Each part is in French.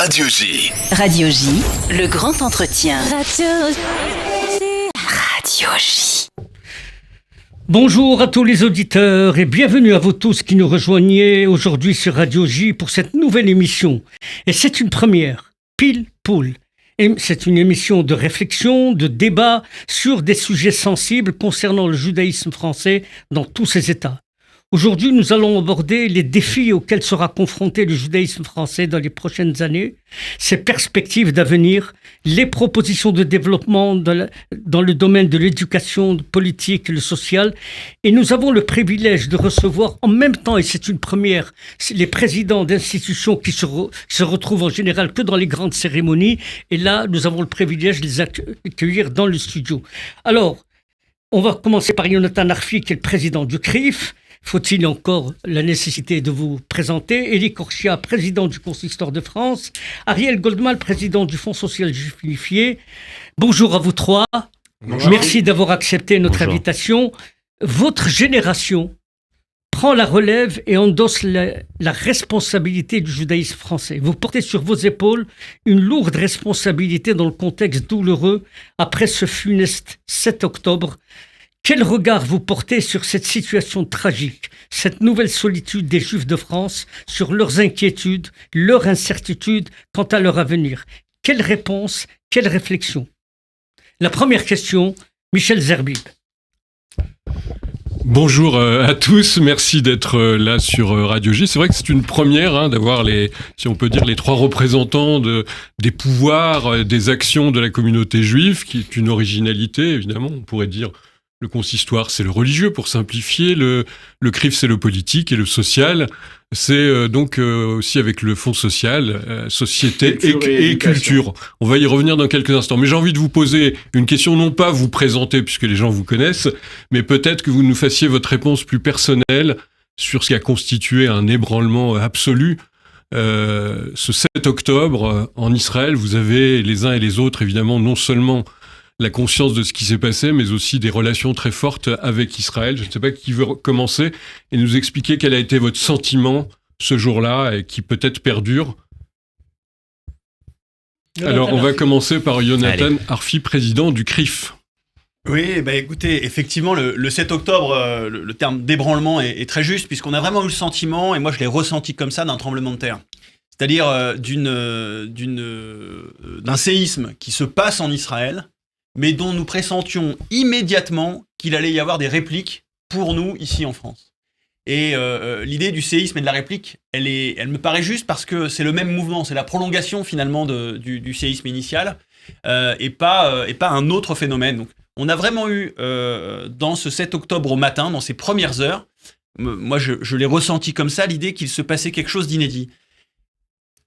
Radio J. Radio J, le grand entretien. Radio J. Bonjour à tous les auditeurs et bienvenue à vous tous qui nous rejoignez aujourd'hui sur Radio J pour cette nouvelle émission. Et c'est une première, pile poule. Et c'est une émission de réflexion, de débat sur des sujets sensibles concernant le judaïsme français dans tous ses états. Aujourd'hui, nous allons aborder les défis auxquels sera confronté le judaïsme français dans les prochaines années, ses perspectives d'avenir, les propositions de développement dans le domaine de l'éducation politique et le social. Et nous avons le privilège de recevoir en même temps, et c'est une première, les présidents d'institutions qui se retrouvent en général que dans les grandes cérémonies. Et là, nous avons le privilège de les accueillir dans le studio. Alors, on va commencer par Yonatan Arfi, qui est le président du CRIF. Faut-il encore la nécessité de vous présenter? Élie Korchia, président du Consistoire de France. Ariel Goldman, président du Fonds social juif unifié. Bonjour à vous trois. Bonjour. Merci d'avoir accepté notre invitation. Votre génération prend la relève et endosse la responsabilité du judaïsme français. Vous portez sur vos épaules une lourde responsabilité dans le contexte douloureux après ce funeste 7 octobre. Quel regard vous portez sur cette situation tragique, cette nouvelle solitude des Juifs de France, sur leurs inquiétudes, leurs incertitudes quant à leur avenir? Quelle réponse, quelle réflexion? La première question, Michel Zerbib. Bonjour à tous, merci d'être là sur Radio J. C'est vrai que c'est une première d'avoir si on peut dire, les trois représentants des pouvoirs, des actions de la communauté juive, qui est une originalité, évidemment, on pourrait dire. Le consistoire, c'est le religieux, pour simplifier. Le CRIF, c'est le politique et le social. C'est donc aussi avec le Fonds social, société et culture. On va y revenir dans quelques instants. Mais j'ai envie de vous poser une question, non pas vous présenter, puisque les gens vous connaissent, mais peut-être que vous nous fassiez votre réponse plus personnelle sur ce qui a constitué un ébranlement absolu. Ce 7 octobre, en Israël, vous avez les uns et les autres, évidemment, non seulement la conscience de ce qui s'est passé, mais aussi des relations très fortes avec Israël. Je ne sais pas qui veut commencer et nous expliquer quel a été votre sentiment ce jour-là et qui peut-être perdure. Alors, on va commencer par Yonatan Arfi, président du CRIF. Oui, écoutez, effectivement, le 7 octobre, le terme d'ébranlement est très juste, puisqu'on a vraiment eu le sentiment, et moi je l'ai ressenti comme ça, d'un tremblement de terre. C'est-à-dire d'un séisme qui se passe en Israël, mais dont nous pressentions immédiatement qu'il allait y avoir des répliques pour nous ici en France. Et l'idée du séisme et de la réplique, elle me paraît juste parce que c'est le même mouvement, c'est la prolongation finalement du séisme initial et pas un autre phénomène. Donc, on a vraiment eu dans ce 7 octobre au matin, dans ces premières heures, moi je l'ai ressenti comme ça, l'idée qu'il se passait quelque chose d'inédit.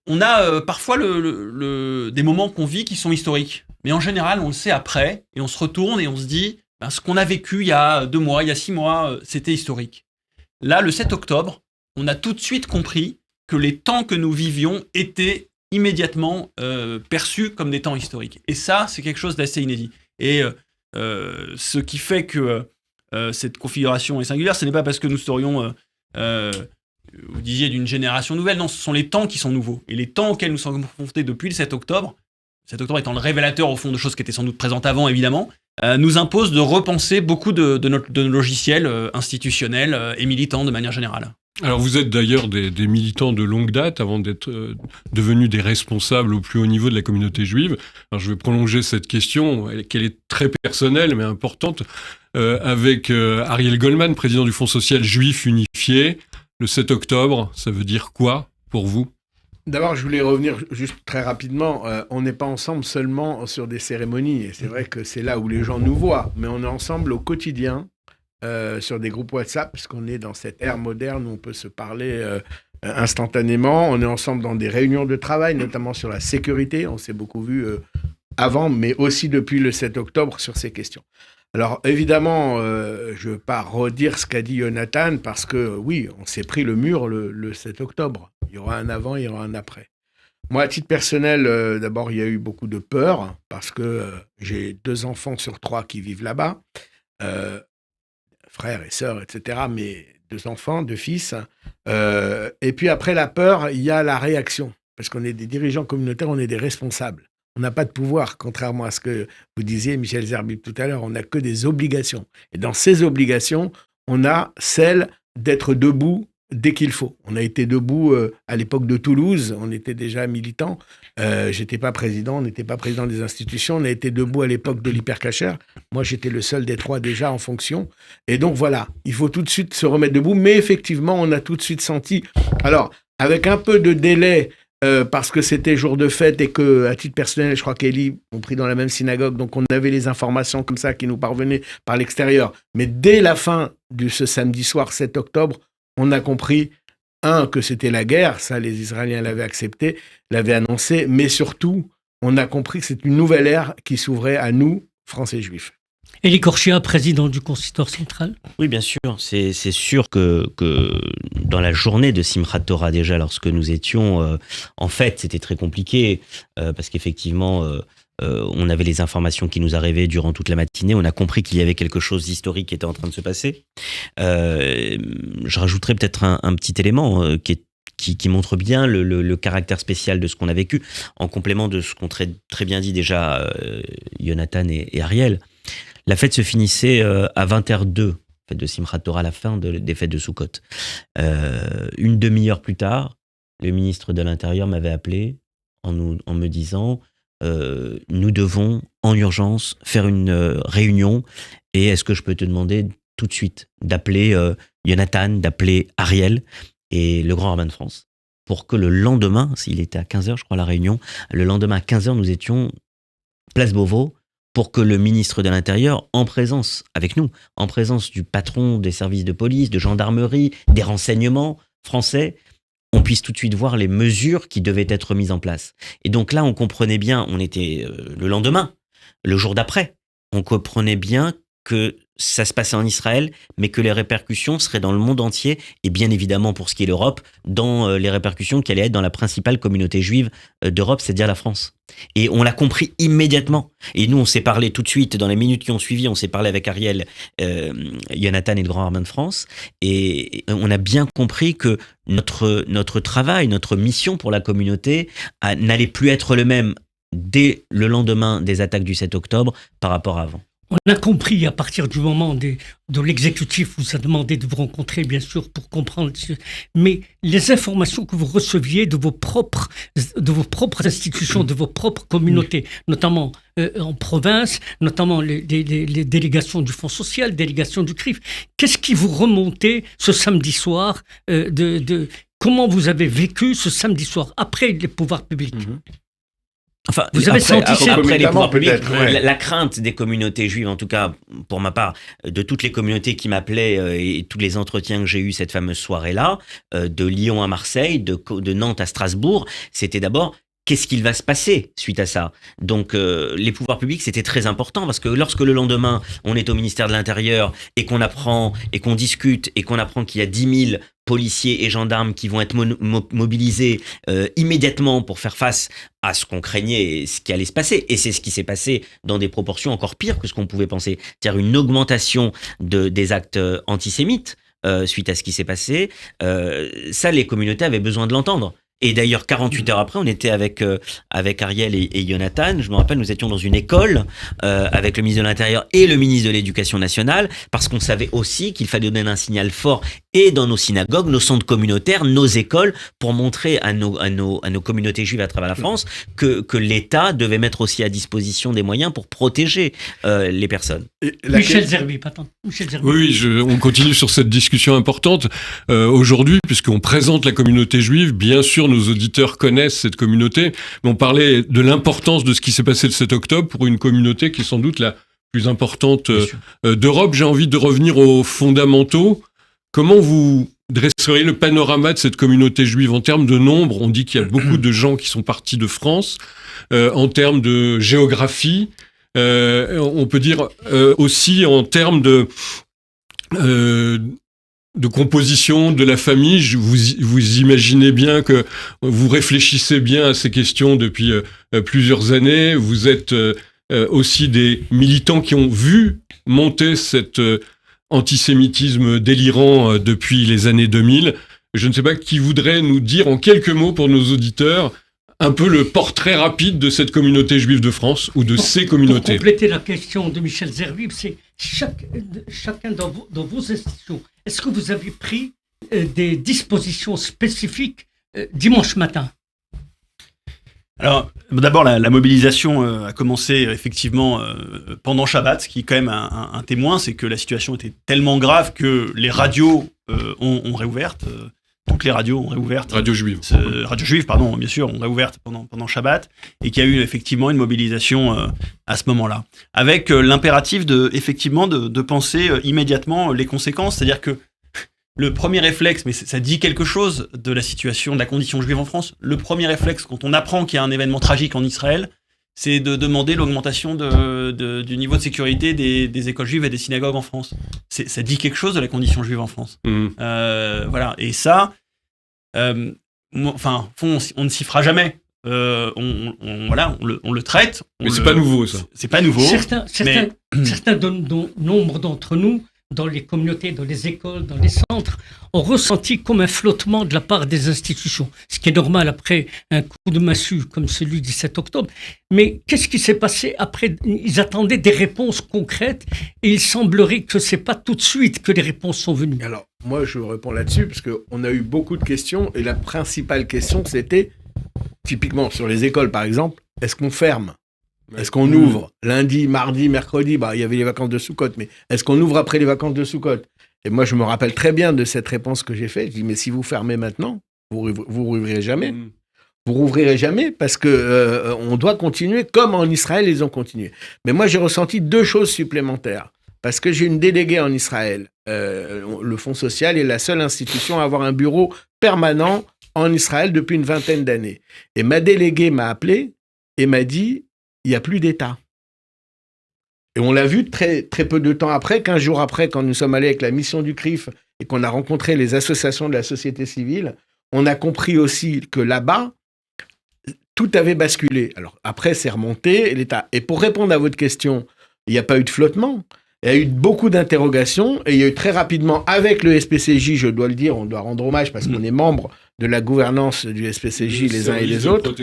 On a parfois des moments qu'on vit qui sont historiques. Mais en général, on le sait après, et on se retourne et on se dit, ce qu'on a vécu il y a 2 mois, il y a 6 mois, c'était historique. Là, le 7 octobre, on a tout de suite compris que les temps que nous vivions étaient immédiatement perçus comme des temps historiques. Et ça, c'est quelque chose d'assez inédit. Et ce qui fait que cette configuration est singulière, ce n'est pas parce que nous serions, vous disiez, d'une génération nouvelle. Non, ce sont les temps qui sont nouveaux. Et les temps auxquels nous sommes confrontés depuis le 7 octobre, 7 octobre étant le révélateur au fond de choses qui étaient sans doute présentes avant, évidemment, nous impose de repenser beaucoup de nos logiciels institutionnels et militants de manière générale. Alors vous êtes d'ailleurs des militants de longue date avant d'être devenus des responsables au plus haut niveau de la communauté juive. Alors je vais prolonger cette question, qu'elle est très personnelle mais importante, avec Ariel Goldman, président du Fonds social juif unifié. Le 7 octobre, ça veut dire quoi pour vous ? D'abord, je voulais revenir juste très rapidement. On n'est pas ensemble seulement sur des cérémonies. Et c'est vrai que c'est là où les gens nous voient. Mais on est ensemble au quotidien sur des groupes WhatsApp, puisqu'on est dans cette ère moderne où on peut se parler instantanément. On est ensemble dans des réunions de travail, notamment sur la sécurité. On s'est beaucoup vu avant, mais aussi depuis le 7 octobre sur ces questions. Alors, évidemment, je ne veux pas redire ce qu'a dit Yonatan, parce que, oui, on s'est pris le mur le 7 octobre. Il y aura un avant, il y aura un après. Moi, à titre personnel, d'abord, il y a eu beaucoup de peur, parce que j'ai 2 enfants sur 3 qui vivent là-bas, frères et sœurs, etc., mais 2 enfants, 2 fils. Et puis après la peur, il y a la réaction. parce qu'on est des dirigeants communautaires, on est des responsables. On n'a pas de pouvoir, contrairement à ce que vous disiez, Michel Zerbib, tout à l'heure. On n'a que des obligations. Et dans ces obligations, on a celle d'être debout dès qu'il faut. On a été debout à l'époque de Toulouse. On était déjà militants. J'étais pas président, on n'était pas président des institutions. On a été debout à l'époque de l'hypercachère. Moi, j'étais le seul des trois déjà en fonction. Et donc, voilà, il faut tout de suite se remettre debout. Mais effectivement, on a tout de suite senti... Alors, avec un peu de délai... parce que c'était jour de fête et que, à titre personnel, je crois qu'Élie, on prie dans la même synagogue, donc on avait les informations comme ça qui nous parvenaient par l'extérieur. Mais dès la fin de ce samedi soir, 7 octobre, on a compris, que c'était la guerre, ça les Israéliens l'avaient accepté, l'avaient annoncé, mais surtout, on a compris que c'est une nouvelle ère qui s'ouvrait à nous, Français juifs. Élie Korchia, président du consistoire central. Oui, bien sûr. C'est sûr que dans la journée de Simchat Torah, déjà, lorsque nous étions en fête, c'était très compliqué, parce qu'effectivement, on avait les informations qui nous arrivaient durant toute la matinée. On a compris qu'il y avait quelque chose d'historique qui était en train de se passer. Je rajouterais peut-être un petit élément qui montre bien le caractère spécial de ce qu'on a vécu, en complément de ce qu'ont très bien dit déjà Jonathan et Ariel. La fête se finissait à 20h02, fête de Simchat Torah, à la fin des fêtes de Sukkot. Une demi-heure plus tard, le ministre de l'Intérieur m'avait appelé en me disant nous devons en urgence faire une réunion, et est-ce que je peux te demander tout de suite d'appeler Jonathan, d'appeler Ariel et le grand rabbin de France, pour que le lendemain, s'il était à 15h je crois la réunion, le lendemain à 15h nous étions place Beauvau, pour que le ministre de l'Intérieur, en présence avec nous, en présence du patron des services de police, de gendarmerie, des renseignements français, on puisse tout de suite voir les mesures qui devaient être mises en place. Et donc là, on comprenait bien, on était le lendemain, le jour d'après, on comprenait bien que ça se passait en Israël, mais que les répercussions seraient dans le monde entier, et bien évidemment pour ce qui est l'Europe, dans les répercussions qui allaient être dans la principale communauté juive d'Europe, c'est-à-dire la France. Et on l'a compris immédiatement. Et nous, on s'est parlé tout de suite, dans les minutes qui ont suivi, on s'est parlé avec Ariel, Jonathan et le grand rabbin de France, et on a bien compris que notre travail, notre mission pour la communauté n'allait plus être le même dès le lendemain des attaques du 7 octobre par rapport à avant. On a compris à partir du moment de l'exécutif vous a demandé de vous rencontrer, bien sûr, pour comprendre. Mais les informations que vous receviez de vos propres institutions, de vos propres communautés, notamment en province, notamment les délégations du Fonds social, délégations du CRIF, qu'est-ce qui vous remontait ce samedi soir comment vous avez vécu ce samedi soir après les pouvoirs publics? Enfin, vous avez senti après les pouvoirs publics, ouais. la crainte des communautés juives, en tout cas pour ma part, de toutes les communautés qui m'appelaient et tous les entretiens que j'ai eus cette fameuse soirée-là, de Lyon à Marseille, de Nantes à Strasbourg, c'était d'abord qu'est-ce qu'il va se passer suite à ça. Donc les pouvoirs publics, c'était très important, parce que lorsque le lendemain, on est au ministère de l'Intérieur et qu'on apprend et qu'on discute et qu'on apprend qu'il y a 10 000 policiers et gendarmes qui vont être mobilisés immédiatement pour faire face à ce qu'on craignait et ce qui allait se passer. Et c'est ce qui s'est passé dans des proportions encore pires que ce qu'on pouvait penser. C'est-à-dire une augmentation des actes antisémites suite à ce qui s'est passé. Ça, les communautés avaient besoin de l'entendre. Et d'ailleurs, 48 heures après, on était avec Ariel et Jonathan. Je me rappelle, nous étions dans une école avec le ministre de l'Intérieur et le ministre de l'Éducation nationale, parce qu'on savait aussi qu'il fallait donner un signal fort et dans nos synagogues, nos centres communautaires, nos écoles, pour montrer à nos communautés juives à travers la France que l'État devait mettre aussi à disposition des moyens pour protéger les personnes. Michel Zerbib, attends. Oui, on continue sur cette discussion importante. Aujourd'hui, puisqu'on présente la communauté juive, bien sûr, nos auditeurs connaissent cette communauté, mais on parlait de l'importance de ce qui s'est passé le 7 octobre pour une communauté qui est sans doute la plus importante d'Europe. J'ai envie de revenir aux fondamentaux. Comment vous dresseriez le panorama de cette communauté juive en termes de nombre? On dit qu'il y a beaucoup de gens qui sont partis de France. En termes de géographie, on peut dire aussi en termes de composition de la famille. Vous imaginez bien que vous réfléchissez bien à ces questions depuis plusieurs années. Vous êtes aussi des militants qui ont vu monter cet antisémitisme délirant depuis les années 2000. Je ne sais pas qui voudrait nous dire en quelques mots pour nos auditeurs un peu le portrait rapide de cette communauté juive de France ou de ces communautés. Pour compléter la question de Michel Zervib, c'est chacun dans vos institutions, est-ce que vous avez pris des dispositions spécifiques dimanche matin? Alors, d'abord, la mobilisation a commencé effectivement pendant Shabbat, ce qui est quand même un témoin, c'est que la situation était tellement grave que les radios ont réouvert. Toutes les radios ont réouvert. Radio juive. Radio juive, pardon, bien sûr, ont réouvert pendant Shabbat, et qu'il y a eu effectivement une mobilisation à ce moment-là, avec l'impératif de penser immédiatement les conséquences, c'est-à-dire que le premier réflexe, mais ça dit quelque chose de la situation, de la condition juive en France, le premier réflexe quand on apprend qu'il y a un événement tragique en Israël, c'est de demander l'augmentation du niveau de sécurité des écoles juives et des synagogues en France. Ça dit quelque chose de la condition juive en France. Voilà, et ça, on ne s'y fera jamais. On le traite. Mais c'est pas nouveau, ça. C'est pas nouveau. Certains nombre d'entre nous, dans les communautés, dans les écoles, dans les centres, ont ressenti comme un flottement de la part des institutions, ce qui est normal après un coup de massue comme celui du 7 octobre. Mais qu'est-ce qui s'est passé après? Ils attendaient des réponses concrètes et il semblerait que c'est pas tout de suite que les réponses sont venues. Alors, moi, je réponds là-dessus parce qu'on a eu beaucoup de questions et la principale question, c'était, typiquement sur les écoles par exemple, est-ce qu'on ferme ? Est-ce qu'on ouvre lundi, mardi, mercroedi? Il y avait les vacances de Soukhot, mais est-ce qu'on ouvre après les vacances de Soukhot? Et moi, je me rappelle très bien de cette réponse que j'ai faite. Je dis, mais si vous fermez maintenant, vous rouvrirez jamais. Vous rouvrirez jamais parce que on doit continuer comme en Israël, ils ont continué. Mais moi, j'ai ressenti deux choses supplémentaires. Parce que j'ai une déléguée en Israël. Le Fonds social est la seule institution à avoir un bureau permanent en Israël depuis une vingtaine d'années. Et ma déléguée m'a appelé et m'a dit, il n'y a plus d'État. Et on l'a vu très, très peu de temps après, 15 jours après, quand nous sommes allés avec la mission du CRIF et qu'on a rencontré les associations de la société civile, on a compris aussi que là-bas, tout avait basculé. Alors après, c'est remonté, l'État. Et pour répondre à votre question, il n'y a pas eu de flottement. Il y a eu beaucoup d'interrogations et il y a eu très rapidement, avec le SPCJ, je dois le dire, on doit rendre hommage parce qu'on est membre de la gouvernance du SPCJ les uns et les autres,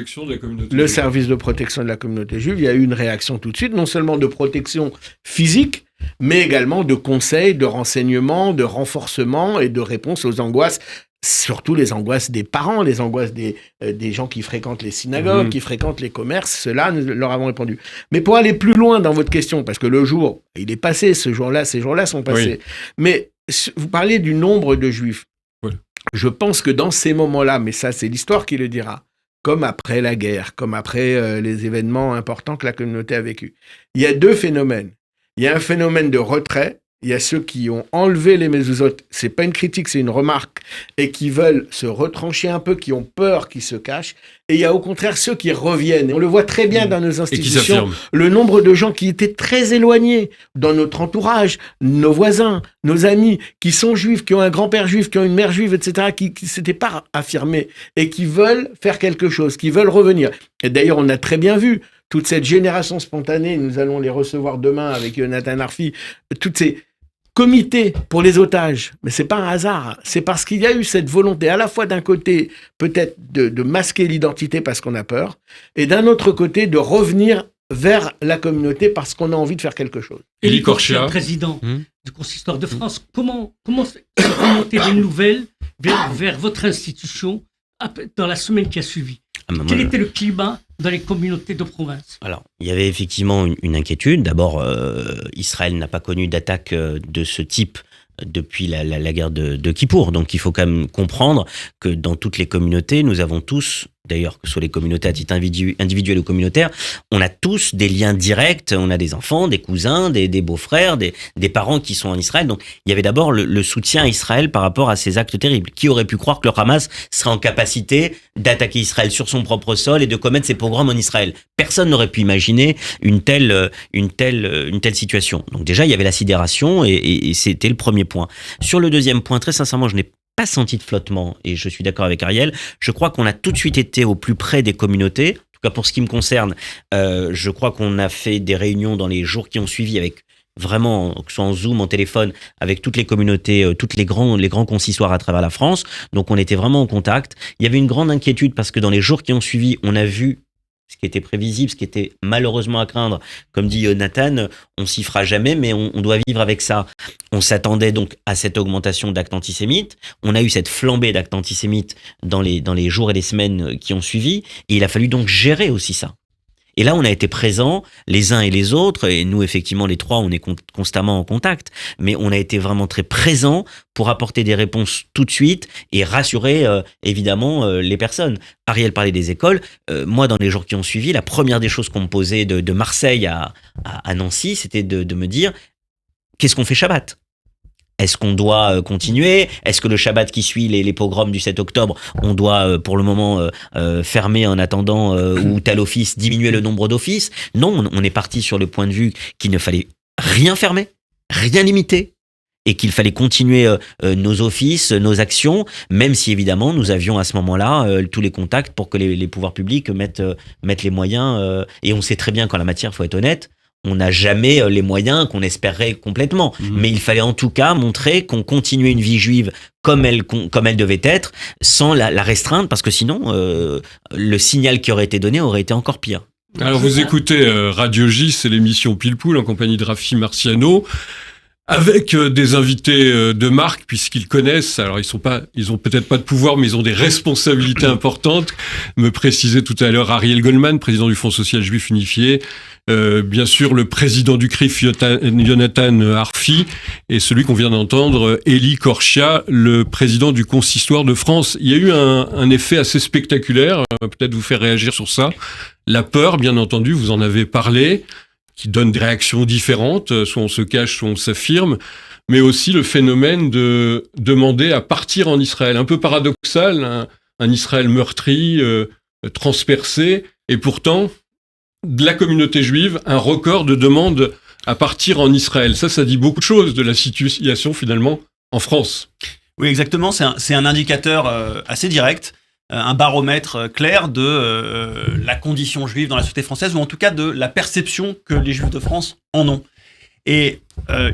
le service de protection de la communauté juive, il y a eu une réaction tout de suite, non seulement de protection physique, mais également de conseils, de renseignements, de renforcement et de réponse aux angoisses, surtout les angoisses des parents, les angoisses des gens qui fréquentent les synagogues, qui fréquentent les commerces, cela, nous leur avons répondu. Mais pour aller plus loin dans votre question, parce que le jour, il est passé, ces jours-là sont passés, mais vous parlez du nombre de juifs. Oui. Je pense que dans ces moments-là, mais ça c'est l'histoire qui le dira, comme après la guerre, comme après les événements importants que la communauté a vécu, il y a deux phénomènes. Il y a un phénomène de retrait. Il y a ceux qui ont enlevé les mezuzot, c'est pas une critique, c'est une remarque, et qui veulent se retrancher un peu, qui ont peur, qui se cachent. Et il y a au contraire ceux qui reviennent. Et on le voit très bien dans nos institutions, le nombre de gens qui étaient très éloignés dans notre entourage, nos voisins, nos amis, qui sont juifs, qui ont un grand-père juif, qui ont une mère juive, etc., qui s'étaient pas affirmés et qui veulent faire quelque chose, qui veulent revenir. Et d'ailleurs, on a très bien vu toute cette génération spontanée, nous allons les recevoir demain avec Jonathan Arfi, toutes ces comités pour les otages, mais c'est pas un hasard, c'est parce qu'il y a eu cette volonté à la fois d'un côté peut-être de masquer l'identité parce qu'on a peur, et d'un autre côté de revenir vers la communauté parce qu'on a envie de faire quelque chose. Élie Korchia, président du Consistoire de France, comment remonter des nouvelles vers votre institution dans la semaine qui a suivi? Quel était le climat dans les communautés de province? Alors, il y avait effectivement une inquiétude. D'abord, Israël n'a pas connu d'attaque de ce type depuis la guerre de Kippour. Donc, il faut quand même comprendre que dans toutes les communautés, nous avons tous, d'ailleurs, que ce soit les communautés à titre individuel ou communautaire, on a tous des liens directs. On a des enfants, des cousins, des beaux-frères, des parents qui sont en Israël. Donc, il y avait d'abord le soutien à Israël par rapport à ces actes terribles. Qui aurait pu croire que le Hamas serait en capacité d'attaquer Israël sur son propre sol et de commettre ses pogroms en Israël? Personne n'aurait pu imaginer une telle situation. Donc déjà, il y avait la sidération et c'était le premier point. Sur le deuxième point, très sincèrement, je n'ai pas senti de flottement et je suis d'accord avec Ariel. Je crois qu'on a tout de suite été au plus près des communautés. En tout cas, pour ce qui me concerne, je crois qu'on a fait des réunions dans les jours qui ont suivi avec vraiment, que ce soit en Zoom, en téléphone, avec toutes les communautés, toutes les grands consistoires à travers la France. Donc on était vraiment en contact. Il y avait une grande inquiétude parce que dans les jours qui ont suivi, on a vu ce qui était prévisible, ce qui était malheureusement à craindre. Comme dit Nathan, on s'y fera jamais, mais on doit vivre avec ça. On s'attendait donc à cette augmentation d'actes antisémites. On a eu cette flambée d'actes antisémites dans les jours et les semaines qui ont suivi. Et il a fallu donc gérer aussi ça. Et là, on a été présents, les uns et les autres, et nous, effectivement, les trois, on est constamment en contact, mais on a été vraiment très présents pour apporter des réponses tout de suite et rassurer, évidemment, les personnes. Ariel parlait des écoles. Moi, dans les jours qui ont suivi, la première des choses qu'on me posait de Marseille à Nancy, c'était de me dire, qu'est-ce qu'on fait Shabbat ? Est-ce qu'on doit continuer ? Est-ce que le Shabbat qui suit les pogroms du 7 octobre, on doit pour le moment fermer en attendant ou tel office, diminuer le nombre d'offices ? Non, on est parti sur le point de vue qu'il ne fallait rien fermer, rien limiter, et qu'il fallait continuer nos offices, nos actions, même si évidemment nous avions à ce moment-là tous les contacts pour que les pouvoirs publics mettent les moyens. Et on sait très bien qu'en la matière, il faut être honnête, on n'a jamais les moyens qu'on espérait complètement. Mais il fallait en tout cas montrer qu'on continuait une vie juive comme elle devait être, sans la restreindre, parce que sinon, le signal qui aurait été donné aurait été encore pire. Alors vous écoutez Radio J, c'est l'émission Pile Poule en compagnie de Rafi Marciano, avec des invités de marque, puisqu'ils connaissent, alors ils ont peut-être pas de pouvoir, mais ils ont des responsabilités importantes. Me précisait tout à l'heure Ariel Goldman, président du Fonds social juif unifié, bien sûr le président du CRIF, Jonathan Arfi, et celui qu'on vient d'entendre, Élie Korchia, le président du Consistoire de France. Il y a eu un effet assez spectaculaire, peut-être vous faire réagir sur ça. La peur, bien entendu, vous en avez parlé, qui donne des réactions différentes, soit on se cache, soit on s'affirme, mais aussi le phénomène de demander à partir en Israël. Un peu paradoxal, un Israël meurtri, transpercé, et pourtant, de la communauté juive, un record de demandes à partir en Israël. Ça dit beaucoup de choses de la situation, finalement, en France. Oui, exactement, c'est un indicateur assez direct, un baromètre clair de la condition juive dans la société française, ou en tout cas de la perception que les Juifs de France en ont. Et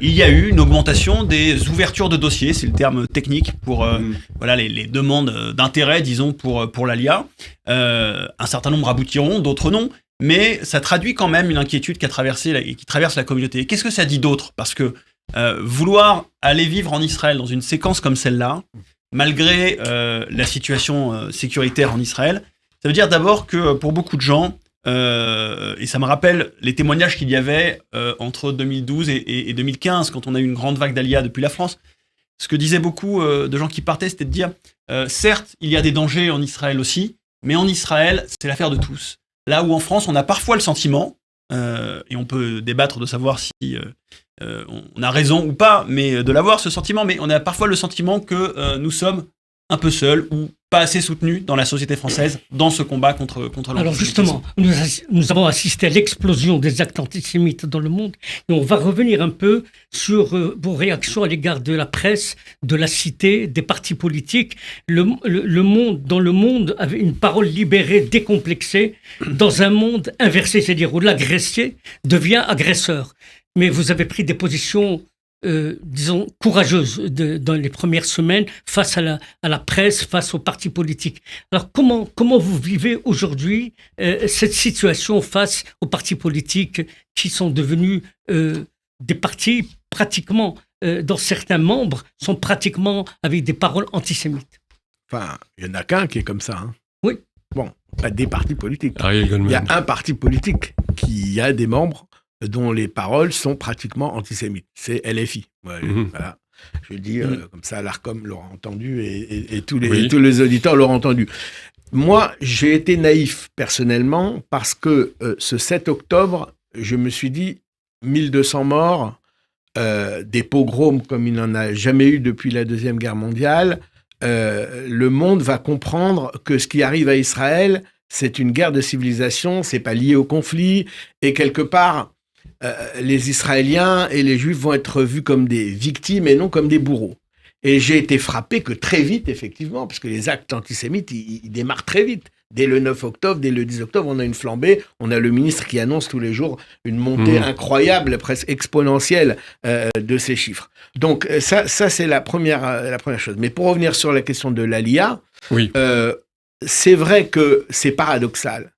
il y a eu une augmentation des ouvertures de dossiers, c'est le terme technique pour les demandes d'intérêt, disons, pour l'ALIA. Un certain nombre aboutiront, d'autres non, mais ça traduit quand même une inquiétude qui traverse la communauté. Qu'est-ce que ça dit d'autre ? Parce que vouloir aller vivre en Israël dans une séquence comme celle-là, malgré la situation sécuritaire en Israël, ça veut dire d'abord que pour beaucoup de gens, et ça me rappelle les témoignages qu'il y avait entre 2012 et 2015, quand on a eu une grande vague d'Aliyah depuis la France, ce que disaient beaucoup de gens qui partaient, c'était de dire, certes, il y a des dangers en Israël aussi, mais en Israël, c'est l'affaire de tous. Là où en France, on a parfois le sentiment, et on peut débattre de savoir si on a raison ou pas, mais de l'avoir ce sentiment, mais on a parfois le sentiment que nous sommes un peu seuls ou pas assez soutenus dans la société française dans ce combat contre l'antisémitisme. Alors justement, nous avons assisté à l'explosion des actes antisémites dans le monde, et on va revenir un peu sur vos réactions à l'égard de la presse, de la cité, des partis politiques. Le monde, dans le monde, avait une parole libérée, décomplexée, dans un monde inversé, c'est-à-dire où l'agressé devient agresseur. Mais vous avez pris des positions, disons, courageuses dans les premières semaines face à la presse, face aux partis politiques. Alors, comment vous vivez aujourd'hui cette situation face aux partis politiques qui sont devenus des partis pratiquement, dont certains membres sont pratiquement avec des paroles antisémites? Enfin, il n'y en a qu'un qui est comme ça. Hein. Oui. Bon, pas des partis politiques. Ariel Goldman. Il y a un parti politique qui a des membres dont les paroles sont pratiquement antisémites. C'est LFI. Voilà. Je le dis comme ça, l'ARCOM l'aura entendu et tous les auditeurs l'auront entendu. Moi, j'ai été naïf personnellement parce que ce 7 octobre, je me suis dit 1200 morts, des pogroms comme il n'en a jamais eu depuis la Deuxième Guerre mondiale. Le monde va comprendre que ce qui arrive à Israël, c'est une guerre de civilisation, c'est pas lié au conflit, et quelque part, les Israéliens et les Juifs vont être vus comme des victimes et non comme des bourreaux. Et j'ai été frappé que très vite, effectivement, parce que les actes antisémites, ils démarrent très vite. dès le 9 octobre, dès le 10 octobre, on a une flambée. On a le ministre qui annonce tous les jours une montée incroyable, presque exponentielle de ces chiffres. Donc ça c'est la première chose. Mais pour revenir sur la question de l'Aliyah, Oui. C'est vrai que c'est paradoxal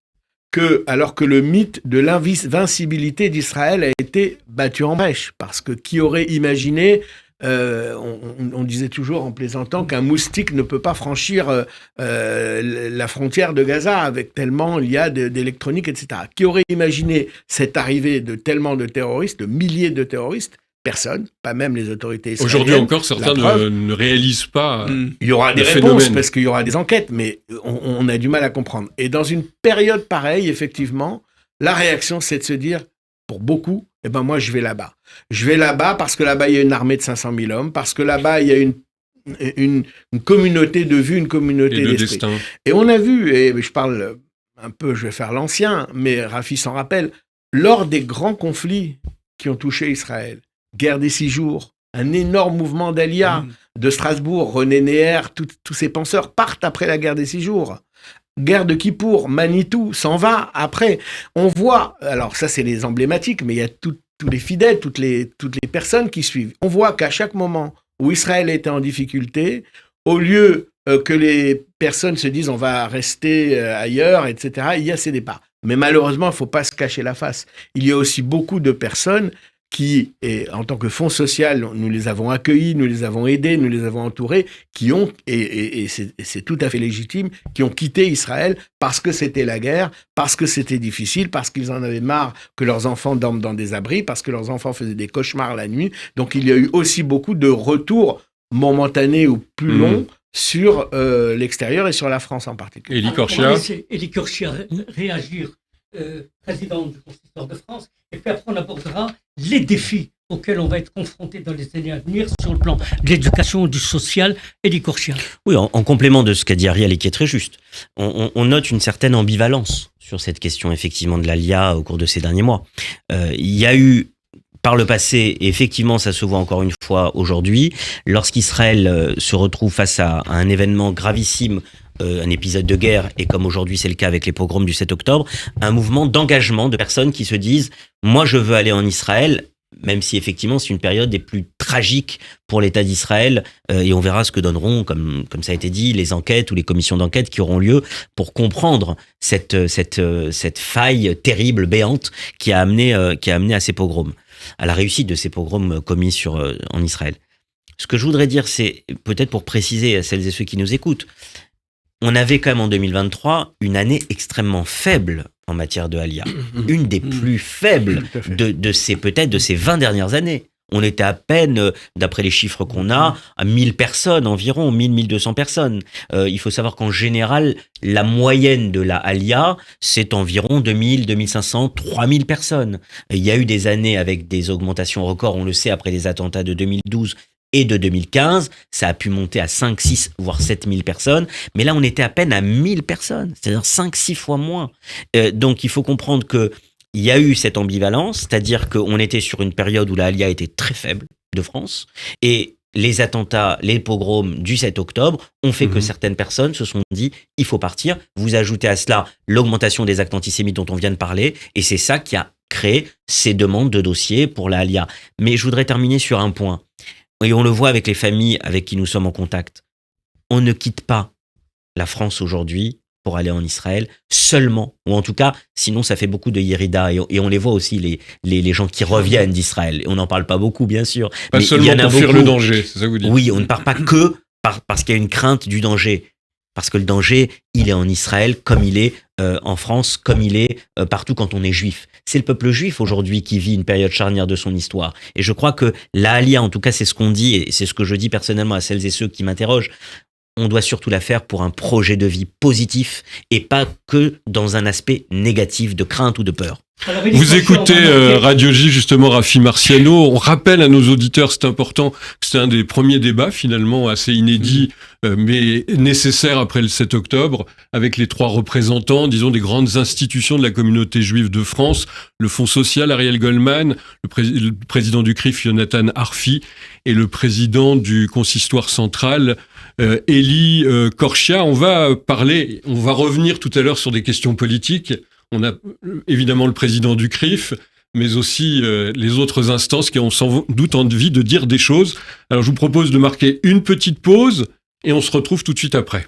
que, alors que le mythe de l'invincibilité d'Israël a été battu en brèche, parce que qui aurait imaginé, on disait toujours en plaisantant qu'un moustique ne peut pas franchir la frontière de Gaza, avec tellement il y a d'électronique, etc. Qui aurait imaginé cette arrivée de tellement de terroristes, de milliers de terroristes? Personne, pas même les autorités israéliennes. Aujourd'hui encore, certains ne réalisent pas il y aura des réponses, phénomène. parce qu'il y aura des enquêtes, mais on a du mal à comprendre. Et dans une période pareille, effectivement, la réaction, c'est de se dire, pour beaucoup, eh ben moi, je vais là-bas. Je vais là-bas parce que là-bas, il y a une armée de 500 000 hommes, parce que là-bas, il y a une communauté de vue, une communauté de d'esprit. destin. Et on a vu, et je parle un peu, je vais faire l'ancien, mais Rafi s'en rappelle, lors des grands conflits qui ont touché Israël, guerre des 6 jours, un énorme mouvement d'Aliyah de Strasbourg, René Neher, tous ces penseurs partent après la guerre des 6 jours. Guerre de Kippour, Manitou s'en va après. On voit, alors ça c'est les emblématiques, mais il y a tous les fidèles, toutes les personnes qui suivent. On voit qu'à chaque moment où Israël était en difficulté, au lieu que les personnes se disent on va rester ailleurs, etc., il y a ces départs. Mais malheureusement, il ne faut pas se cacher la face. Il y a aussi beaucoup de personnes qui, et en tant que fonds social, nous les avons accueillis, nous les avons aidés, nous les avons entourés, qui ont, et c'est tout à fait légitime, qui ont quitté Israël parce que c'était la guerre, parce que c'était difficile, parce qu'ils en avaient marre que leurs enfants dorment dans des abris, parce que leurs enfants faisaient des cauchemars la nuit. Donc il y a eu aussi beaucoup de retours momentanés ou plus longs sur l'extérieur et sur la France en particulier. Élie On va Korchia. laisser Élie Korchia réagir, président du Consistoire de France, et puis après on abordera les défis auxquels on va être confronté dans les années à venir sur le plan de l'éducation, du social. Élie Korchia. Oui, en complément de ce qu'a dit Ariel et qui est très juste, on note une certaine ambivalence sur cette question effectivement de l'Aliyah au cours de ces derniers mois. Il y a eu par le passé, et effectivement ça se voit encore une fois aujourd'hui, lorsqu'Israël se retrouve face à un événement gravissime, un épisode de guerre, et comme aujourd'hui c'est le cas avec les pogroms du 7 octobre, un mouvement d'engagement de personnes qui se disent « moi je veux aller en Israël », même si effectivement c'est une période des plus tragiques pour l'État d'Israël, et on verra ce que donneront, comme ça a été dit, les enquêtes ou les commissions d'enquête qui auront lieu pour comprendre cette faille terrible, béante, qui a amené à ces pogroms, à la réussite de ces pogroms commis en Israël. Ce que je voudrais dire, c'est peut-être pour préciser à celles et ceux qui nous écoutent, on avait quand même en 2023 une année extrêmement faible en matière de Aliyah. Une des plus faibles de ces 20 dernières années. On était à peine, d'après les chiffres qu'on a, à 1000 personnes environ, 1200 personnes. Il faut savoir qu'en général, la moyenne de la Aliyah, c'est environ 2000, 2500, 3000 personnes. Il y a eu des années avec des augmentations records, on le sait, après les attentats de 2012 et de 2015, ça a pu monter à 5, 6, voire 7000 personnes. Mais là, on était à peine à 1000 personnes, c'est-à-dire 5, 6 fois moins. Donc, il faut comprendre qu'il y a eu cette ambivalence, c'est-à-dire qu'on était sur une période où la Aliyah était très faible de France, et les attentats, les pogroms du 7 octobre ont fait que certaines personnes se sont dit « il faut partir ». Vous ajoutez à cela l'augmentation des actes antisémites dont on vient de parler, et c'est ça qui a créé ces demandes de dossiers pour la Aliyah. Mais je voudrais terminer sur un point. Et on le voit avec les familles avec qui nous sommes en contact. On ne quitte pas la France aujourd'hui pour aller en Israël seulement, ou en tout cas, sinon ça fait beaucoup de Yérida, et on les voit aussi, les gens qui reviennent d'Israël. Et on n'en parle pas beaucoup, bien sûr. Pas mais seulement il y en a pour fuir beaucoup. le danger, c'est ça que vous dites. Oui, on ne part pas que parce qu'il y a une crainte du danger. Parce que le danger, il est en Israël comme il est en France, comme il est partout quand on est juif. C'est le peuple juif aujourd'hui qui vit une période charnière de son histoire. Et je crois que la Aliyah, en tout cas c'est ce qu'on dit, et c'est ce que je dis personnellement à celles et ceux qui m'interrogent, on doit surtout la faire pour un projet de vie positif et pas que dans un aspect négatif de crainte ou de peur. Vous écoutez Radio J, justement, Rafi Marciano. On rappelle à nos auditeurs, c'est important, que c'est un des premiers débats, finalement, assez inédits, mais nécessaires après le 7 octobre, avec les 3 représentants, disons, des grandes institutions de la communauté juive de France, le Fonds social, Ariel Goldman, le président du CRIF, Jonathan Arfi, et le président du Consistoire central, Elie Korchia. On va revenir tout à l'heure sur des questions politiques. On a évidemment le président du CRIF, mais aussi les autres instances qui ont sans doute envie de dire des choses. Alors je vous propose de marquer une petite pause et on se retrouve tout de suite après.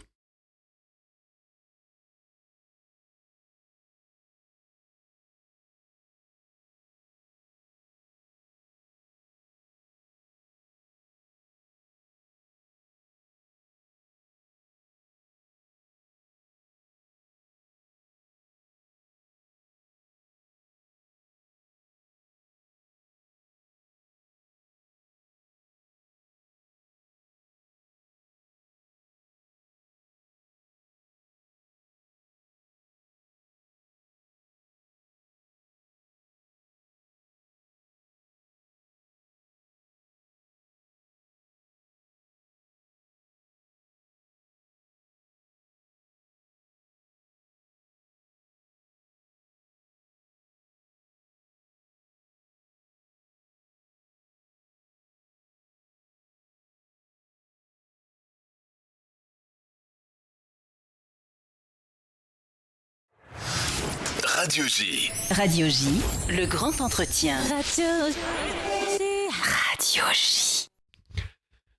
Radio J. Radio J, le grand entretien. Radio J.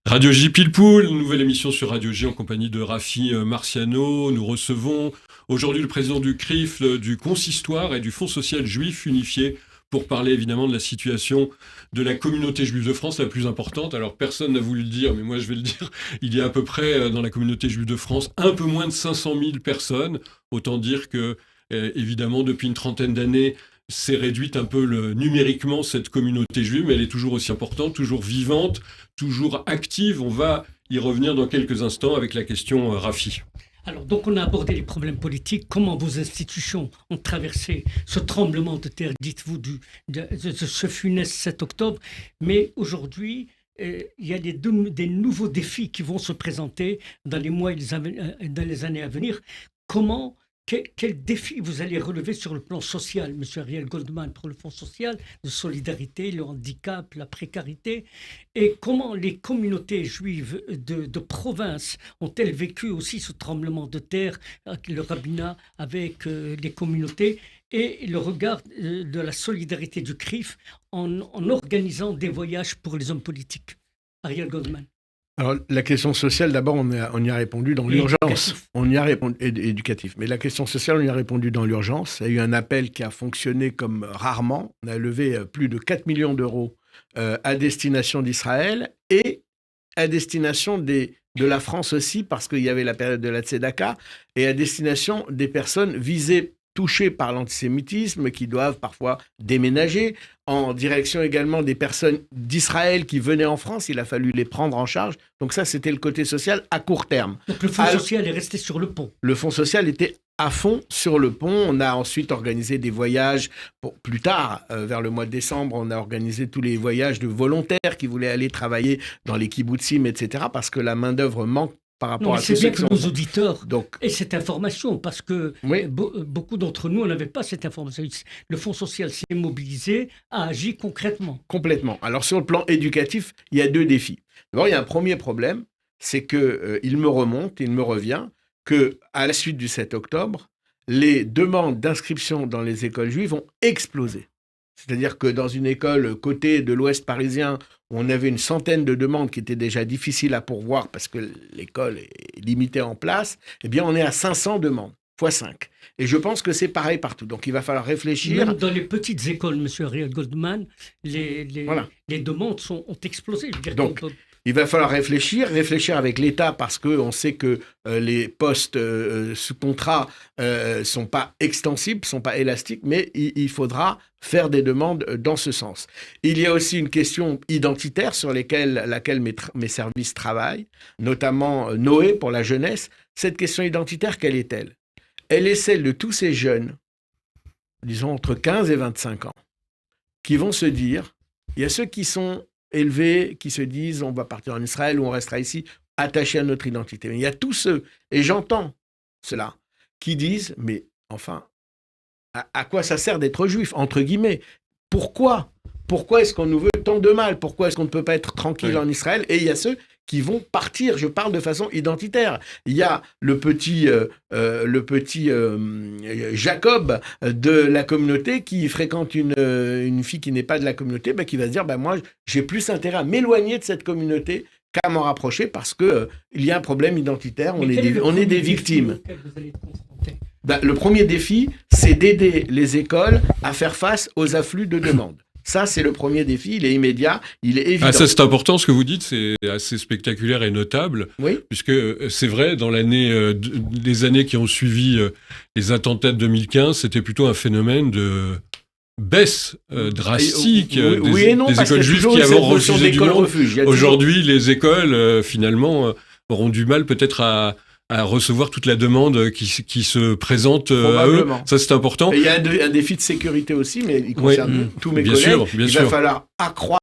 Radio J Pile Poule, nouvelle émission sur Radio J en compagnie de Rafi Marciano. Nous recevons aujourd'hui le président du CRIF, du Consistoire et du Fonds social juif unifié pour parler évidemment de la situation de la communauté juive de France, la plus importante. Alors personne n'a voulu le dire, mais moi je vais le dire. Il y a à peu près dans la communauté juive de France un peu moins de 500 000 personnes. Autant dire que évidemment, depuis une trentaine d'années, s'est réduite un peu numériquement cette communauté juive, mais elle est toujours aussi importante, toujours vivante, toujours active. On va y revenir dans quelques instants avec la question Rafi. Alors, donc on a abordé les problèmes politiques, comment vos institutions ont traversé ce tremblement de terre, dites-vous, de ce funeste 7 octobre. Mais aujourd'hui, il y a des nouveaux défis qui vont se présenter dans les mois et dans les années à venir. Quel défi vous allez relever sur le plan social, M. Ariel Goldman, pour le Fonds social de solidarité, le handicap, la précarité, et comment les communautés juives de province ont-elles vécu aussi ce tremblement de terre, le rabbinat avec les communautés, et le regard de la solidarité du CRIF en organisant des voyages pour les hommes politiques. Ariel Goldman. Alors, la question sociale, d'abord, on y a répondu dans l'urgence. On y a répondu, éducatif. Mais la question sociale, on y a répondu dans l'urgence. Il y a eu un appel qui a fonctionné comme rarement. On a levé plus de 4 millions d'euros à destination d'Israël et à destination de la France aussi, parce qu'il y avait la période de la Tzedaka, et à destination des personnes visées, touchés par l'antisémitisme, qui doivent parfois déménager, en direction également des personnes d'Israël qui venaient en France. Il a fallu les prendre en charge. Donc ça, c'était le côté social à court terme. Donc le Fonds social est resté sur le pont. Le Fonds social était à fond sur le pont. On a ensuite organisé des voyages. Plus tard, vers le mois de décembre, on a organisé tous les voyages de volontaires qui voulaient aller travailler dans les kibbutzim, etc., parce que la main-d'œuvre manque par rapport à c'est bien que nos auditeurs aient cette information, parce que beaucoup d'entre nous n'avaient pas cette information. Le Fonds social s'est mobilisé, a agi concrètement. Complètement. Alors sur le plan éducatif, il y a deux défis. D'abord, il y a un premier problème, c'est qu'il me revient, qu'à la suite du 7 octobre, les demandes d'inscription dans les écoles juives ont explosé. C'est-à-dire que dans une école côté de l'Ouest parisien, où on avait une centaine de demandes qui étaient déjà difficiles à pourvoir parce que l'école est limitée en place, eh bien on est à 500 demandes, x 5. Et je pense que c'est pareil partout. Donc il va falloir réfléchir. Même dans les petites écoles, M. Ariel Goldman, les demandes ont explosé. Donc, il va falloir réfléchir avec l'État, parce qu'on sait que les postes sous contrat ne sont pas extensibles, ne sont pas élastiques, mais il faudra faire des demandes dans ce sens. Il y a aussi une question identitaire sur laquelle mes services travaillent, notamment Noé pour la jeunesse. Cette question identitaire, quelle est-elle ? Elle est celle de tous ces jeunes, disons entre 15 et 25 ans, qui vont se dire, il y a ceux qui sont élevés, qui se disent on va partir en Israël ou on restera ici, attachés à notre identité. Mais il y a tous ceux, et j'entends cela, qui disent mais enfin, à quoi ça sert d'être juif, entre guillemets ? Pourquoi est-ce qu'on nous veut tant de mal ? Pourquoi est-ce qu'on ne peut pas être tranquille en Israël ? Et il y a ceux qui vont partir. Je parle de façon identitaire. Il y a le petit Jacob de la communauté qui fréquente une fille qui n'est pas de la communauté, qui va se dire moi j'ai plus intérêt à m'éloigner de cette communauté qu'à m'en rapprocher parce que il y a un problème identitaire. On est des victimes. Le premier défi, c'est d'aider les écoles à faire face aux afflux de demandes. Ça, c'est le premier défi, il est immédiat, il est évident. Ça, c'est important, ce que vous dites, c'est assez spectaculaire et notable, oui. Puisque c'est vrai, dans les années qui ont suivi les attentats de 2015, c'était plutôt un phénomène de baisse drastique oui et non, des écoles juives qui avaient refusé du monde. Aujourd'hui, les écoles, finalement, auront du mal peut-être à recevoir toute la demande qui se présente à eux. Ça, c'est important. Et il y a un défi de sécurité aussi, mais il concerne tous mes collègues. Bien il va falloir accroître.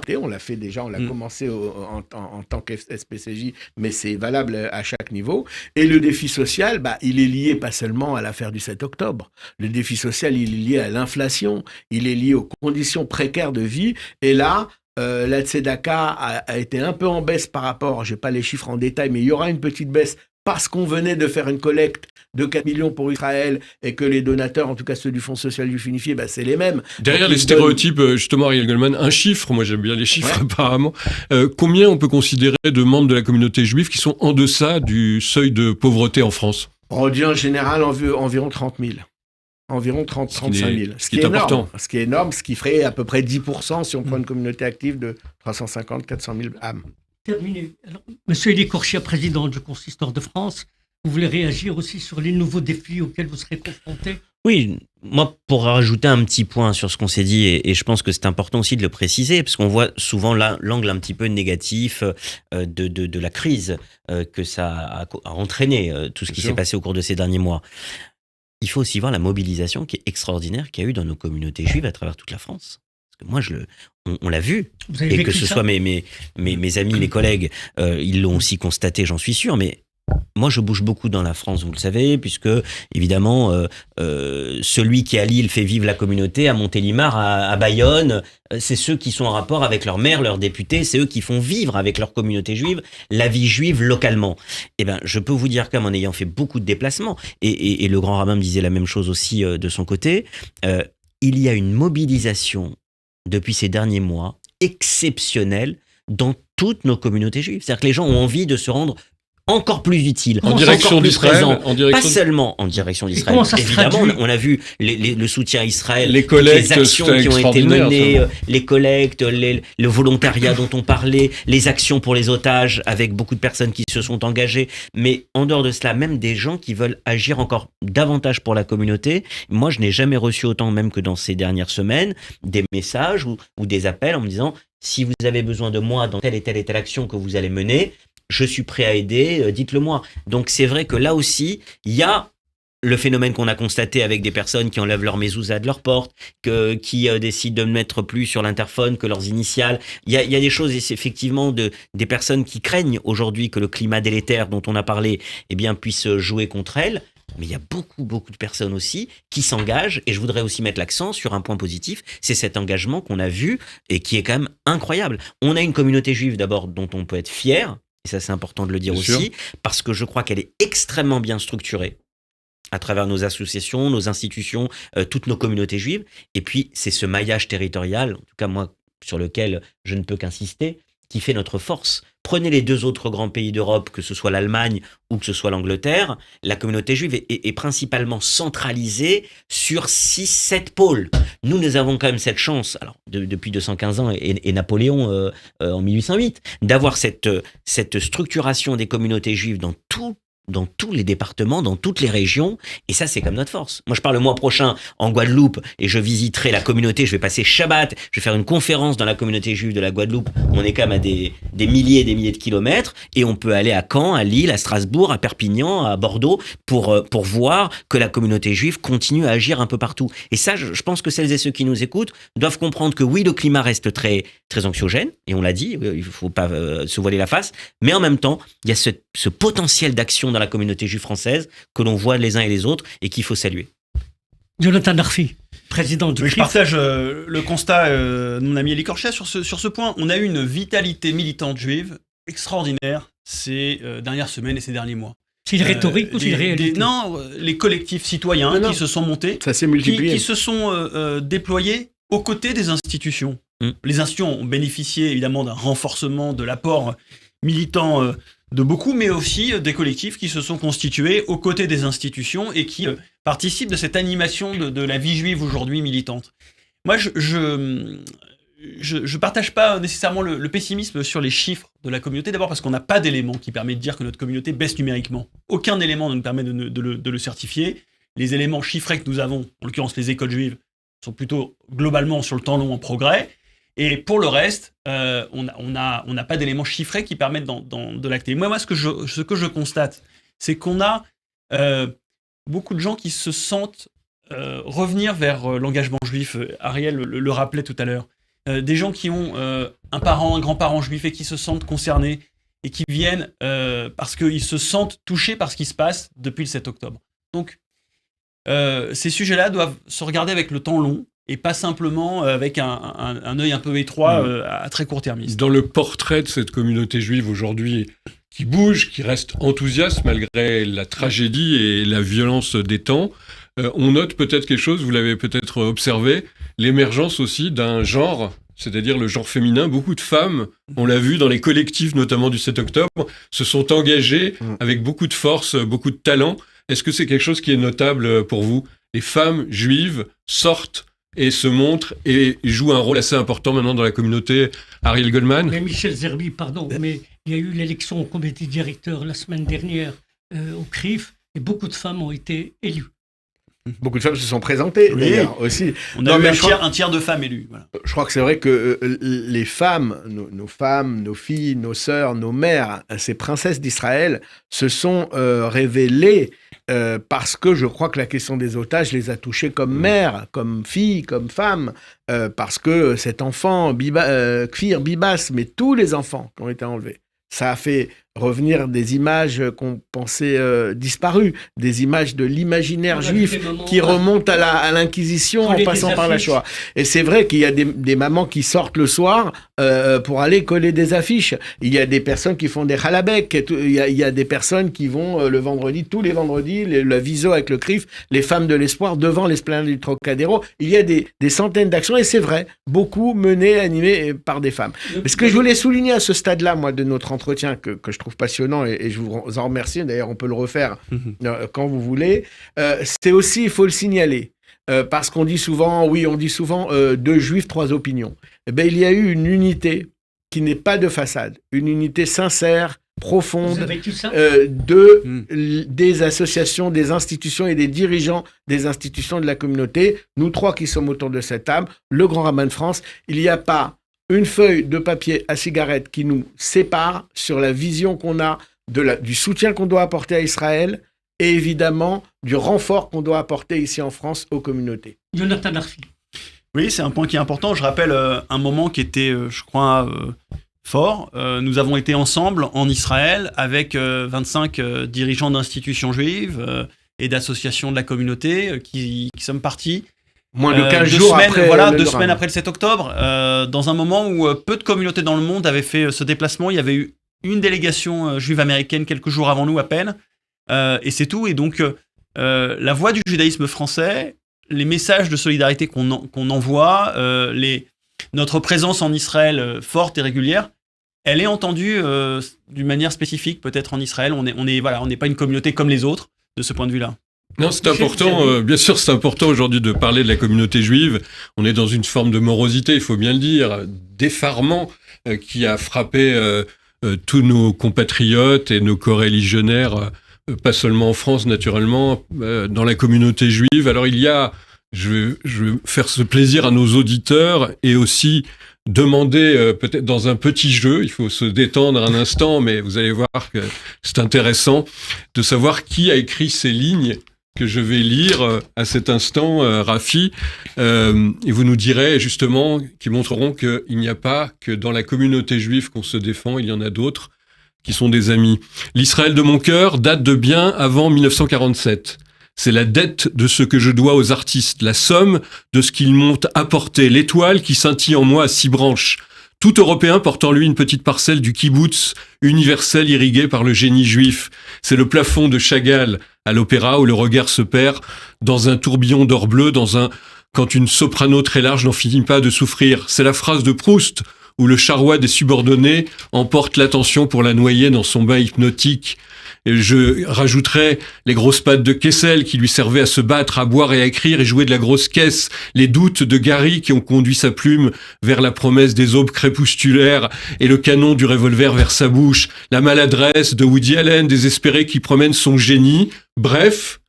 On l'a fait déjà, on l'a commencé en tant qu'SPCJ, mais c'est valable à chaque niveau. Et le défi social, il est lié pas seulement à l'affaire du 7 octobre. Le défi social, il est lié à l'inflation, il est lié aux conditions précaires de vie. Et là, la Tzedaka a été un peu en baisse par rapport, je n'ai pas les chiffres en détail, mais il y aura une petite baisse parce qu'on venait de faire une collecte de 4 millions pour Israël et que les donateurs, en tout cas ceux du Fonds social juif unifié, c'est les mêmes. Derrière les stéréotypes, justement, Ariel Goldman, un chiffre, moi j'aime bien les chiffres apparemment, combien on peut considérer de membres de la communauté juive qui sont en deçà du seuil de pauvreté en France ? On dit en général environ 30 000. Environ 35 000. Ce qui est important. Ce qui est énorme, ce qui ferait à peu près 10% si on prend une communauté active de 350-400 000 âmes. Terminé. Alors, Monsieur Élie Korchia, président du Consistoire de France, vous voulez réagir aussi sur les nouveaux défis auxquels vous serez confrontés ? Oui, moi, pour rajouter un petit point sur ce qu'on s'est dit, et je pense que c'est important aussi de le préciser, parce qu'on voit souvent l'angle un petit peu négatif de la crise que ça a entraîné, tout ce qui s'est passé au cours de ces derniers mois. Il faut aussi voir la mobilisation qui est extraordinaire qu'il y a eu dans nos communautés juives à travers toute la France. Parce que moi, on l'a vu, et que ce soit mes amis, mes collègues, ils l'ont aussi constaté, j'en suis sûr, mais moi, je bouge beaucoup dans la France, vous le savez, puisque, évidemment, celui qui à Lille fait vivre la communauté, à Montélimar, à Bayonne, c'est ceux qui sont en rapport avec leur maire, leurs députés, c'est eux qui font vivre avec leur communauté juive la vie juive localement. Je peux vous dire, comme en ayant fait beaucoup de déplacements, et le grand rabbin me disait la même chose aussi de son côté, il y a une mobilisation depuis ces derniers mois exceptionnelle dans toutes nos communautés juives. C'est-à-dire que les gens ont envie de se rendre encore plus utile, en direction d'Israël, pas seulement en direction d'Israël. Évidemment, on a vu le soutien à Israël, les collectes, les actions qui ont été menées, les collectes, le volontariat dont on parlait, les actions pour les otages, avec beaucoup de personnes qui se sont engagées. Mais en dehors de cela, même des gens qui veulent agir encore davantage pour la communauté. Moi, je n'ai jamais reçu autant, même que dans ces dernières semaines, des messages ou des appels en me disant « Si vous avez besoin de moi dans telle et telle action que vous allez mener, je suis prêt à aider, dites-le moi. » Donc c'est vrai que là aussi, il y a le phénomène qu'on a constaté avec des personnes qui enlèvent leur mezouza de leur porte, qui décident de ne mettre plus sur l'interphone que leurs initiales. Il y a des choses, effectivement, des personnes qui craignent aujourd'hui que le climat délétère dont on a parlé puisse jouer contre elles. Mais il y a beaucoup de personnes aussi qui s'engagent, et je voudrais aussi mettre l'accent sur un point positif, c'est cet engagement qu'on a vu et qui est quand même incroyable. On a une communauté juive d'abord dont on peut être fier, et ça c'est important de le dire bien aussi, sûr. Parce que je crois qu'elle est extrêmement bien structurée à travers nos associations, nos institutions, toutes nos communautés juives, et puis c'est ce maillage territorial, en tout cas moi sur lequel je ne peux qu'insister, qui fait notre force. Prenez les deux autres grands pays d'Europe, que ce soit l'Allemagne ou que ce soit l'Angleterre, la communauté juive est principalement centralisée sur 6-7 pôles. Nous avons quand même cette chance, alors depuis 215 ans et Napoléon en 1808, d'avoir cette structuration des communautés juives dans tous les départements, dans toutes les régions, et ça c'est comme notre force. Moi je pars le mois prochain en Guadeloupe et je visiterai la communauté, je vais passer Shabbat, je vais faire une conférence dans la communauté juive de la Guadeloupe, on est quand même à des milliers et des milliers de kilomètres, et on peut aller à Caen, à Lille, à Strasbourg, à Perpignan, à Bordeaux, pour voir que la communauté juive continue à agir un peu partout. Et ça, je pense que celles et ceux qui nous écoutent doivent comprendre que oui, le climat reste très, très anxiogène, et on l'a dit, il ne faut pas se voiler la face, mais en même temps, il y a ce potentiel d'action dans la communauté juive française que l'on voit les uns et les autres et qu'il faut saluer. Jonathan Arfi, président du Oui, je CRIF. partage le constat de mon ami Elie Korcher sur ce point. On a eu une vitalité militante juive extraordinaire ces dernières semaines et ces derniers mois. C'est une rhétorique ou c'est une réalité? Non, les collectifs citoyens Non. qui se sont montés, Ça s'est multiplié. qui se sont déployés aux côtés des institutions. Les institutions ont bénéficié évidemment d'un renforcement de l'apport militant de beaucoup, mais aussi des collectifs qui se sont constitués aux côtés des institutions et qui participent de cette animation de la vie juive aujourd'hui militante. Moi, je partage pas nécessairement le pessimisme sur les chiffres de la communauté, d'abord parce qu'on n'a pas d'éléments qui permettent de dire que notre communauté baisse numériquement. Aucun élément ne nous permet de le certifier. Les éléments chiffrés que nous avons, en l'occurrence les écoles juives, sont plutôt globalement sur le temps long en progrès. Et pour le reste, on n'a pas d'éléments chiffrés qui permettent de l'acter. Moi, ce que je constate, c'est qu'on a beaucoup de gens qui se sentent revenir vers l'engagement juif. Ariel le rappelait tout à l'heure. Des gens qui ont un parent, un grand-parent juif et qui se sentent concernés et qui viennent parce qu'ils se sentent touchés par ce qui se passe depuis le 7 octobre. Donc, ces sujets-là doivent se regarder avec le temps long et pas simplement avec un œil un peu étroit à très court-termiste. Dans le portrait de cette communauté juive aujourd'hui qui bouge, qui reste enthousiaste malgré la tragédie et la violence des temps, on note peut-être quelque chose, vous l'avez peut-être observé, l'émergence aussi d'un genre, c'est-à-dire le genre féminin. Beaucoup de femmes, on l'a vu dans les collectifs notamment du 7 octobre, se sont engagées avec beaucoup de force, beaucoup de talent. Est-ce que c'est quelque chose qui est notable pour vous? Les femmes juives sortent et se montrent et jouent un rôle assez important maintenant dans la communauté. Ariel Goldman? Mais Michel Zerbi, pardon, mais il y a eu l'élection au comité directeur la semaine dernière au CRIF et beaucoup de femmes ont été élues. Beaucoup de femmes se sont présentées, Oui. d'ailleurs, aussi. On a Non, eu mais un tiers de femmes élues. Voilà. Je crois que c'est vrai que les femmes, nos femmes, nos filles, nos sœurs, nos mères, ces princesses d'Israël, se sont révélées parce que je crois que la question des otages les a touchées comme mères, comme filles, comme femmes, parce que cet enfant, Kfir, Bibas, mais tous les enfants qui ont été enlevés, ça a fait revenir des images qu'on pensait disparues, des images de l'imaginaire juif qui remontent à l'Inquisition en passant par la Shoah. Et c'est vrai qu'il y a des mamans qui sortent le soir pour aller coller des affiches. Il y a des personnes qui font des halabek. Il y a des personnes qui vont le vendredi, tous les vendredis, la viso avec le CRIF, les femmes de l'espoir devant l'esplanade du Trocadéro. Il y a des centaines d'actions et c'est vrai, beaucoup menées, animées par des femmes. Mais ce que je voulais souligner à ce stade-là, moi, de notre entretien que je trouve passionnant et je vous en remercie. D'ailleurs, on peut le refaire quand vous voulez. C'est aussi, il faut le signaler, parce qu'on dit souvent, deux juifs, trois opinions. Eh bien, il y a eu une unité qui n'est pas de façade, une unité sincère, profonde, Vous avez vécu ça des associations, des institutions et des dirigeants des institutions de la communauté. Nous trois qui sommes autour de cette table, le Grand Rabbin de France, il n'y a pas une feuille de papier à cigarette qui nous sépare sur la vision qu'on a du soutien qu'on doit apporter à Israël et évidemment du renfort qu'on doit apporter ici en France aux communautés. Jonathan Arfi. Oui, c'est un point qui est important. Je rappelle un moment qui était, je crois, fort. Nous avons été ensemble en Israël avec 25 dirigeants d'institutions juives et d'associations de la communauté qui sommes partis. Moins de 15 jours après. Voilà, 2 semaines après le 7 octobre, dans un moment où peu de communautés dans le monde avaient fait ce déplacement. Il y avait eu une délégation juive américaine quelques jours avant nous à peine, et c'est tout. Et donc, la voix du judaïsme français, les messages de solidarité qu'on envoie, notre présence en Israël forte et régulière, elle est entendue d'une manière spécifique peut-être en Israël. On n'est pas une communauté comme les autres de ce point de vue-là. Non, c'est important. Bien sûr, c'est important aujourd'hui de parler de la communauté juive. On est dans une forme de morosité, il faut bien le dire, d'effarement qui a frappé tous nos compatriotes et nos coreligionnaires, pas seulement en France, naturellement, dans la communauté juive. Alors, je vais faire ce plaisir à nos auditeurs et aussi demander, peut-être dans un petit jeu, il faut se détendre un instant, mais vous allez voir que c'est intéressant de savoir qui a écrit ces lignes que je vais lire à cet instant, Rafi, et vous nous direz justement, qui montreront qu'il n'y a pas que dans la communauté juive qu'on se défend, il y en a d'autres qui sont des amis. L'Israël de mon cœur date de bien avant 1947. C'est la dette de ce que je dois aux artistes, la somme de ce qu'ils m'ont apporté, l'étoile qui scintille en moi à 6 branches. Tout Européen porte en lui une petite parcelle du kibbutz universel irrigué par le génie juif. C'est le plafond de Chagall à l'opéra où le regard se perd dans un tourbillon d'or bleu, quand une soprano très large n'en finit pas de souffrir. C'est la phrase de Proust où le charroi des subordonnés emporte l'attention pour la noyer dans son bain hypnotique. Et je rajouterais les grosses pattes de Kessel qui lui servaient à se battre, à boire et à écrire et jouer de la grosse caisse, les doutes de Gary qui ont conduit sa plume vers la promesse des aubes crépusculaires et le canon du revolver vers sa bouche, la maladresse de Woody Allen désespéré qui promène son génie. Bref,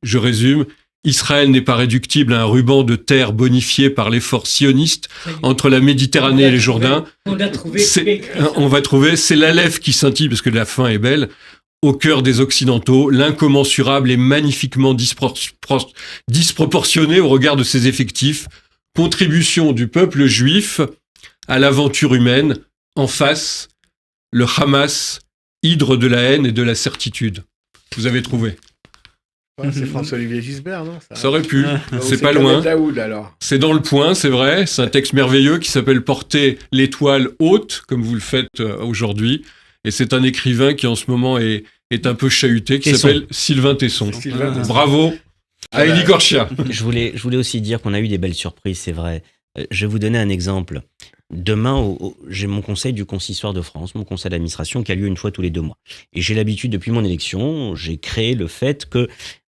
je résume, Israël n'est pas réductible à un ruban de terre bonifié par l'effort sioniste entre la Méditerranée et les Jourdains. On va trouver, c'est l'Aleph qui scintille, parce que la fin est belle, au cœur des Occidentaux, l'incommensurable et magnifiquement disproportionné au regard de ses effectifs, contribution du peuple juif à l'aventure humaine, en face, le Hamas, hydre de la haine et de la certitude. Vous avez trouvé. C'est François-Olivier Gisbert, non? Ça aurait pu, c'est pas Khaled loin. Daoud, alors. C'est dans Le Point, c'est vrai, c'est un texte merveilleux qui s'appelle « Porter l'étoile haute », comme vous le faites aujourd'hui. Et c'est un écrivain qui en ce moment est un peu chahuté, qui s'appelle Sylvain Tesson. Bravo à Élie Korchia. Je voulais aussi dire qu'on a eu des belles surprises, c'est vrai. Je vais vous donner un exemple. Demain, j'ai mon conseil du Consistoire de France, mon conseil d'administration qui a lieu une fois tous les 2 mois. Et j'ai l'habitude, depuis mon élection, j'ai créé le fait que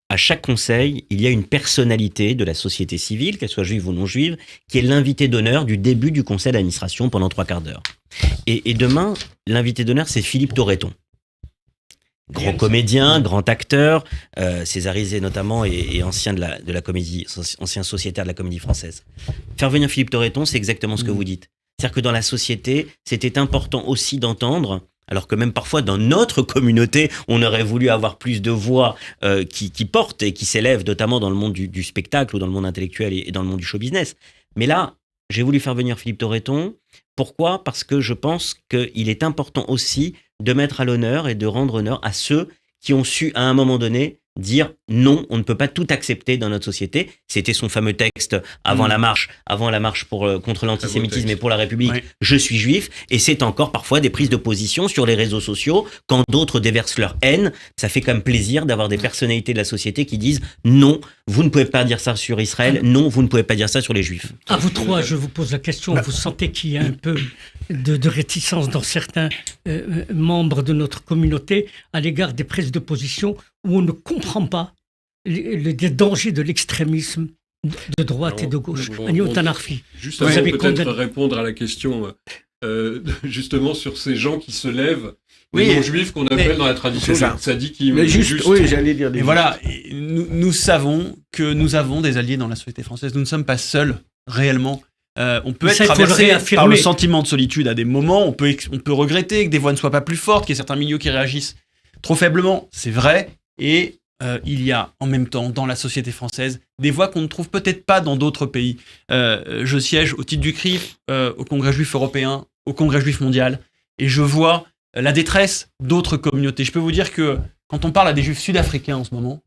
à chaque conseil, il y a une personnalité de la société civile, qu'elle soit juive ou non juive, qui est l'invité d'honneur du début du conseil d'administration pendant 3/4 d'heure. Et demain, l'invité d'honneur, c'est Philippe Torreton. Grand comédien, grand acteur, césarisé notamment et ancien de la comédie, ancien sociétaire de la comédie française. Faire venir Philippe Torreton, c'est exactement ce que vous dites. C'est-à-dire que dans la société, c'était important aussi d'entendre, alors que même parfois dans notre communauté, on aurait voulu avoir plus de voix qui portent et qui s'élèvent, notamment dans le monde du spectacle ou dans le monde intellectuel et dans le monde du show business. Mais là, j'ai voulu faire venir Philippe Torreton. Pourquoi ? Parce que je pense qu'il est important aussi de mettre à l'honneur et de rendre honneur à ceux qui ont su, à un moment donné, dire non, on ne peut pas tout accepter dans notre société. C'était son fameux texte avant la marche contre l'antisémitisme et pour la République. Oui. Je suis juif. Et c'est encore parfois des prises de position sur les réseaux sociaux quand d'autres déversent leur haine. Ça fait quand même plaisir d'avoir des personnalités de la société qui disent non, vous ne pouvez pas dire ça sur Israël. Non, vous ne pouvez pas dire ça sur les juifs. À vous trois, je vous pose la question. Vous sentez qu'il y a un peu de réticence dans certains membres de notre communauté à l'égard des prises de position où on ne comprend pas les dangers de l'extrémisme de droite et de gauche. Agnew Tanarfi. Juste avant peut-être répondre à la question, justement sur ces gens qui se lèvent, les non-juifs qu'on appelle dans la tradition tzadikim. Mais juste, oui, j'allais dire des. Et voilà, nous savons que nous avons des alliés dans la société française. Nous ne sommes pas seuls, réellement. On peut être traversé par le sentiment de solitude à des moments. On peut regretter que des voix ne soient pas plus fortes, qu'il y ait certains milieux qui réagissent trop faiblement. C'est vrai. Et il y a en même temps dans la société française des voix qu'on ne trouve peut-être pas dans d'autres pays. Je siège au titre du CRIF au Congrès juif européen, au Congrès juif mondial, et je vois la détresse d'autres communautés. Je peux vous dire que quand on parle à des juifs sud-africains en ce moment,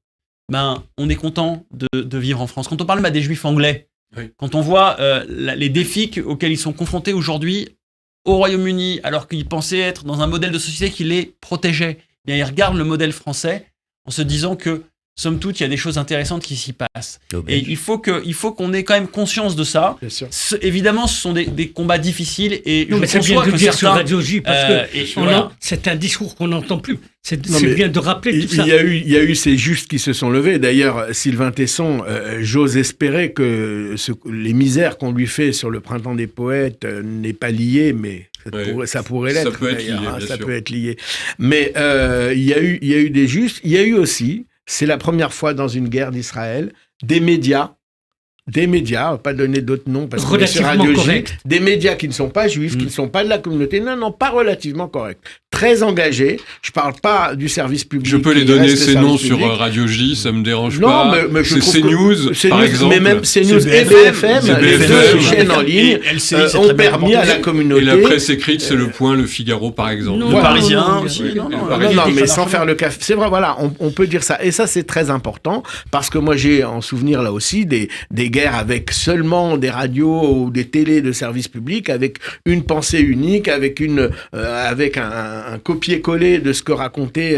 on est content de vivre en France. Quand on parle même à des juifs anglais, quand on voit les défis auxquels ils sont confrontés aujourd'hui au Royaume-Uni, alors qu'ils pensaient être dans un modèle de société qui les protégeait, bien ils regardent le modèle français en se disant que, somme toute, il y a des choses intéressantes qui s'y passent. Et il faut qu'on ait quand même conscience de ça. Évidemment, ce sont des combats difficiles. Et non, mais c'est bien de le dire sur Radio J, parce que c'est un discours qu'on n'entend plus. C'est bien de rappeler tout ça. Il y a eu ces justes qui se sont levés. D'ailleurs, Sylvain Tesson, j'ose espérer que les misères qu'on lui fait sur le Printemps des Poètes n'est pas lié, mais ça pourrait l'être. Ça peut être lié. Mais il y a eu des justes. Il y a eu aussi, c'est la première fois dans une guerre d'Israël, des médias des médias, on va pas donner d'autres noms parce que c'est Relativement Radio J, correct. des médias qui ne sont pas juifs, qui ne sont pas de la communauté, non, pas relativement corrects, très engagés. Je parle pas du service public. Je peux les qui donner reste le ces noms service sur public. Radio J, ça me dérange Non, pas. mais je c'est trouve CNews, que par exemple. mais même CNews C'est et BFM, c'est les BFM. deux chaînes en ligne, Et LCI, c'est ont très bien permis à la rapporté. communauté. Et la presse écrite, c'est Le Point, Le Figaro, par exemple. Non, Le Parisien non, aussi. oui. Non, Non, mais sans faire le café. C'est vrai, voilà, on peut dire ça. Et ça, c'est très important, parce que moi, j'ai en souvenir, là aussi, des guerres avec seulement des radios ou des télés de service public, avec une pensée unique, avec un copier-coller de ce que racontait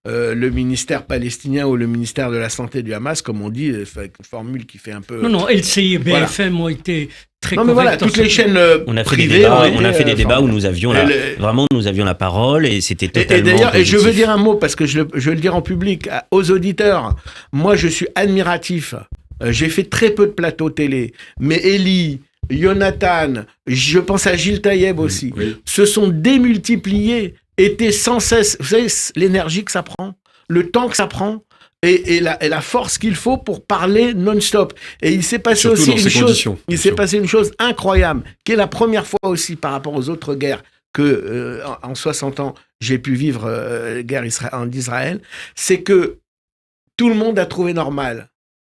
le ministère palestinien ou le ministère de la Santé du Hamas, comme on dit, avec une formule qui fait un peu... Non, LCI et Voilà. BFM ont été très Non, mais voilà, corrects. toutes les chaînes On a fait des privées débats, ont on a été, fait des débats où formidables. nous avions nous avions la parole et c'était Et totalement d'ailleurs, et je veux positif. dire un mot, parce que je veux le dire en public, aux auditeurs. Moi, je suis admiratif. J'ai fait très peu de plateaux télé. Mais Elie, Jonathan, je pense à Gilles Taïeb aussi, Oui. se sont démultipliés, étaient sans cesse... Vous savez, l'énergie que ça prend, le temps que ça prend, et la force qu'il faut pour parler non-stop. Et il s'est passé Surtout aussi dans une ces chose... conditions, Il bien s'est sûr. passé une chose incroyable, qui est la première fois aussi par rapport aux autres guerres que en 60 ans j'ai pu vivre guerre en Israël, c'est que tout le monde a trouvé normal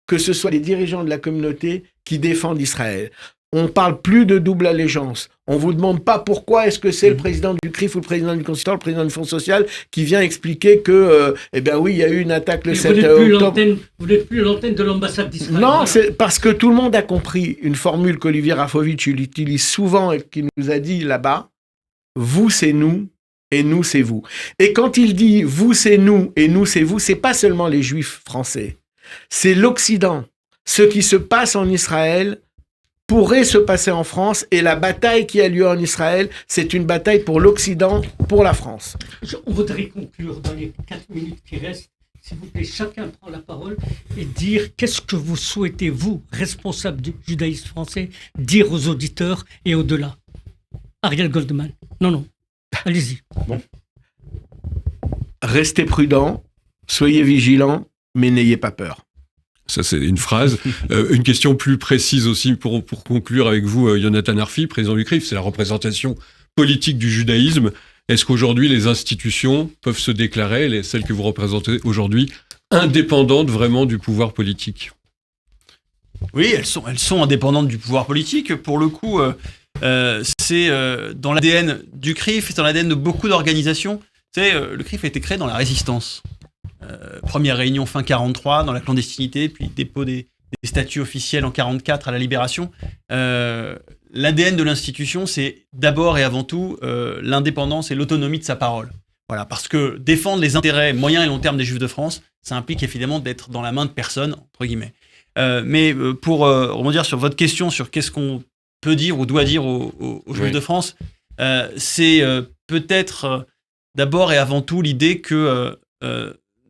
que ce soit les dirigeants de la communauté qui défendent Israël. On parle plus de double allégeance. On vous demande pas pourquoi est-ce que c'est le président du CRIF ou le président du consistoire, le président du Fonds social qui vient expliquer que, eh ben oui, il y a eu une attaque le Et 7 vous n'êtes plus octobre. vous n'êtes plus l'antenne de l'ambassade d'Israël. Non, Voilà. c'est parce que tout le monde a compris une formule qu'Olivier Rafovitch il utilise souvent et qui nous a dit là-bas, vous c'est nous et nous c'est vous. Et quand il dit vous c'est nous et nous c'est vous, c'est pas seulement les Juifs français, c'est l'Occident. Ce qui se passe en Israël pourrait se passer en France et la bataille qui a lieu en Israël, c'est une bataille pour l'Occident, pour la France. On voudrait conclure dans les 4 minutes qui restent. S'il vous plaît, chacun prend la parole et dire qu'est-ce que vous souhaitez, vous, responsable du judaïsme français, dire aux auditeurs et au-delà. Ariel Goldman. Non. Allez-y. Restez prudents, soyez vigilants, mais n'ayez pas peur. Ça, c'est une phrase. Une question plus précise aussi pour conclure avec vous, Jonathan Arfi, président du CRIF, c'est la représentation politique du judaïsme. Est-ce qu'aujourd'hui, les institutions peuvent se déclarer, celles que vous représentez aujourd'hui, indépendantes vraiment du pouvoir politique ? Oui, elles sont indépendantes du pouvoir politique. Pour le coup, c'est dans l'ADN du CRIF, c'est dans l'ADN de beaucoup d'organisations. Vous savez, le CRIF a été créé dans la résistance. Première réunion fin 43 dans la clandestinité, puis dépôt des statuts officiels en 44 à la Libération. L'ADN de l'institution, c'est d'abord et avant tout l'indépendance et l'autonomie de sa parole. Voilà, parce que défendre les intérêts moyen et long terme des Juifs de France, ça implique évidemment d'être dans la main de personne, entre guillemets. Mais pour rebondir sur votre question sur qu'est-ce qu'on peut dire ou doit dire aux Juifs de France, c'est peut-être d'abord et avant tout l'idée que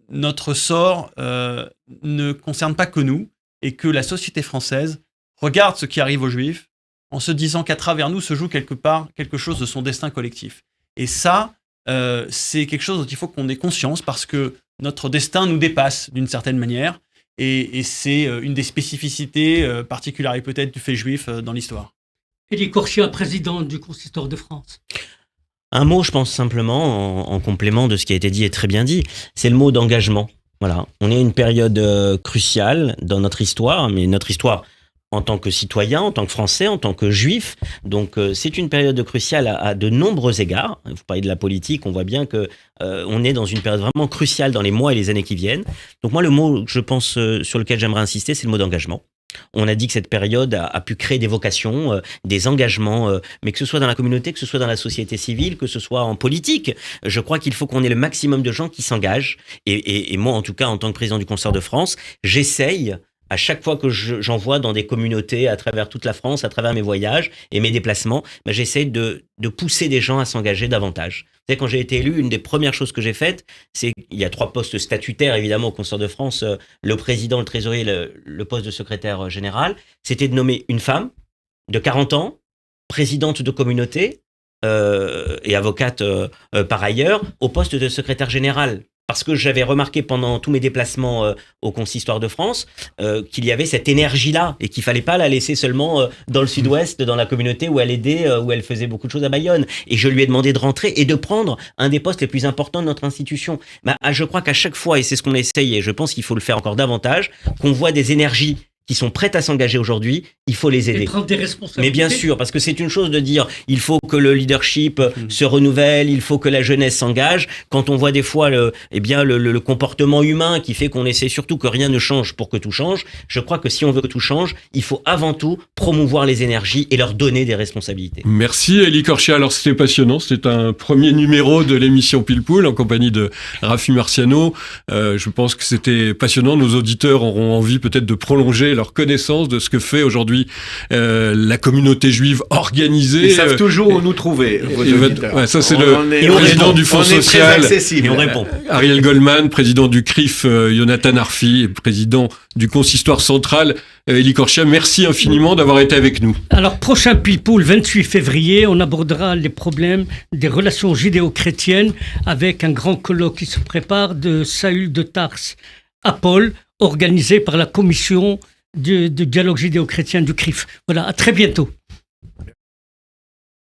notre sort ne concerne pas que nous et que la société française regarde ce qui arrive aux Juifs en se disant qu'à travers nous se joue quelque chose de son destin collectif. Et ça, c'est quelque chose dont il faut qu'on ait conscience parce que notre destin nous dépasse d'une certaine manière et c'est une des spécificités particulières peut-être du fait juif dans l'histoire. Élie Corchia, président du Consistoire de France. Un mot, je pense simplement, en complément de ce qui a été dit et très bien dit, c'est le mot d'engagement. Voilà, on est à une période cruciale dans notre histoire, mais notre histoire en tant que citoyen, en tant que Français, en tant que Juif. Donc c'est une période cruciale à de nombreux égards. Vous parlez de la politique, on voit bien que on est dans une période vraiment cruciale dans les mois et les années qui viennent. Donc moi, le mot, je pense, sur lequel j'aimerais insister, c'est le mot d'engagement. On a dit que cette période a pu créer des vocations, des engagements, mais que ce soit dans la communauté, que ce soit dans la société civile, que ce soit en politique. Je crois qu'il faut qu'on ait le maximum de gens qui s'engagent. Et moi, en tout cas, en tant que président du Consistoire de France, j'essaye, à chaque fois que j'en vois dans des communautés à travers toute la France, à travers mes voyages et mes déplacements, j'essaye de pousser des gens à s'engager davantage. Vous savez, quand j'ai été élu, une des premières choses que j'ai faites, c'est il y a 3 postes statutaires évidemment au Consistoire de France, le président, le trésorier, le poste de secrétaire général, c'était de nommer une femme de 40 ans, présidente de communauté et avocate par ailleurs, au poste de secrétaire général. parce que j'avais remarqué pendant tous mes déplacements au Consistoire de France qu'il y avait cette énergie-là et qu'il fallait pas la laisser seulement dans le sud-ouest, dans la communauté où elle aidait, où elle faisait beaucoup de choses à Bayonne. Et je lui ai demandé de rentrer et de prendre un des postes les plus importants de notre institution. Je crois qu'à chaque fois, et c'est ce qu'on essaye, et je pense qu'il faut le faire encore davantage, qu'on voit des énergies qui sont prêtes à s'engager aujourd'hui, il faut les aider. Et prendre des responsabilités. Mais bien sûr, parce que c'est une chose de dire il faut que le leadership se renouvelle, il faut que la jeunesse s'engage. Quand on voit des fois le comportement humain qui fait qu'on essaie surtout que rien ne change pour que tout change, je crois que si on veut que tout change, il faut avant tout promouvoir les énergies et leur donner des responsabilités. Merci Élie Corchia. Alors c'était passionnant, c'était un premier numéro de l'émission Pile Poule en compagnie de Rafi Marciano. Je pense que c'était passionnant. Nos auditeurs auront envie peut-être de prolonger leur connaissance de ce que fait aujourd'hui la communauté juive organisée. Ils savent toujours où nous trouver, vos auditeurs. Ouais, ça c'est le président du Fonds social. Et on répond. Ariel Goldman, président du CRIF, Jonathan Arfi, président du Consistoire central. Élie Corchia, merci infiniment d'avoir été avec nous. Alors, prochain Pile Poule, 28 février, on abordera les problèmes des relations judéo-chrétiennes avec un grand colloque qui se prépare de Saül de Tarse à Paul, organisé par la commission de dialogue judéo-chrétien du CRIF. Voilà, à très bientôt.